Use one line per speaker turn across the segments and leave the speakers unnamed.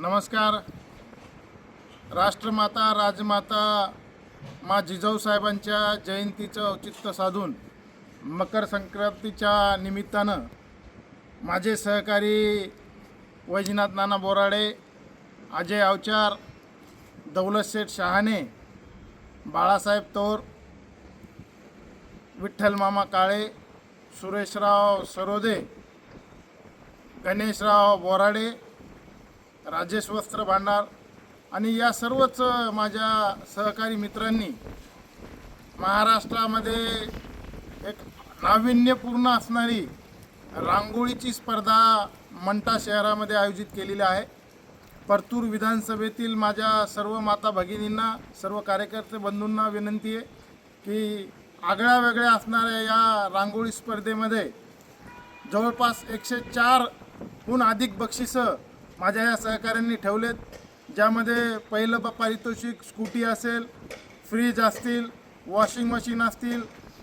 नमस्कार. राष्ट्रमाता राजमाता मा जिजाऊ साहेबांच्या जयंतीचं औचित्य साधून मकर संक्रांतीच्या निमित्तानं माझे सहकारी वैजनाथ नाना बोराडे, अजय अवचार, दौलत शेठ शहाणे, बाळासाहेब तोर, विठ्ठल मामा काळे, सुरेशराव सरोदे, गणेशराव बोराडे, राजेश वस्त्र भांडार आणि या सर्वच माझ्या सहकारी मित्रांनी महाराष्ट्रामध्ये एक नाविन्यपूर्ण असणारी रांगोळीची स्पर्धा मंठा शहरामध्ये आयोजित केलेली आहे. परतूर विधानसभेतील माझ्या सर्व माता भगिनींना, सर्व कार्यकर्ते बंधूंना विनंती आहे की आगळ्या वेगळ्या असणाऱ्या या रांगोळी स्पर्धेमध्ये जवळपास 104हून अधिक बक्षिसं माझ्या या सहकाऱ्यांनी ठेवलेत. ज्यामध्ये पहिलं पारितोषिक स्कूटी असेल, फ्रीज असतील, वॉशिंग मशीन असतील,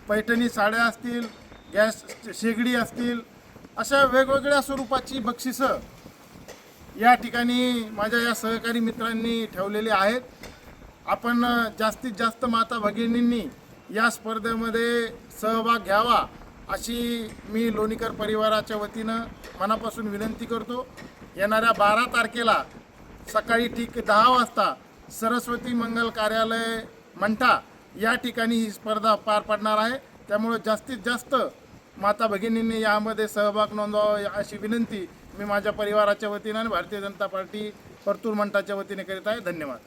पैठणी साड्या असतील, गॅस शेगडी असतील, अशा वेगवेगळ्या स्वरूपाची बक्षिसं या ठिकाणी माझ्या या सहकारी मित्रांनी ठेवलेली आहेत. आपण जास्तीत जास्त माता भगिनींनी या स्पर्धेमध्ये सहभाग घ्यावा अशी मी लोणीकर परिवाराच्या वतीनं मनापासून विनंती करतो. येणाऱ्या 12 तारखेला सकाळी ठीक 10 वाजता सरस्वती मंगल कार्यालय मंठा या ठिकाणी ही स्पर्धा पार पडणार आहे. त्यामुळे जास्तीत जास्त माता भगिनींनी यामध्ये सहभाग नोंदवावा अशी विनंती मी माझ्या परिवाराच्या वतीनं आणि भारतीय जनता पार्टी परतूर मंठाच्या वतीने करीत आहे. धन्यवाद.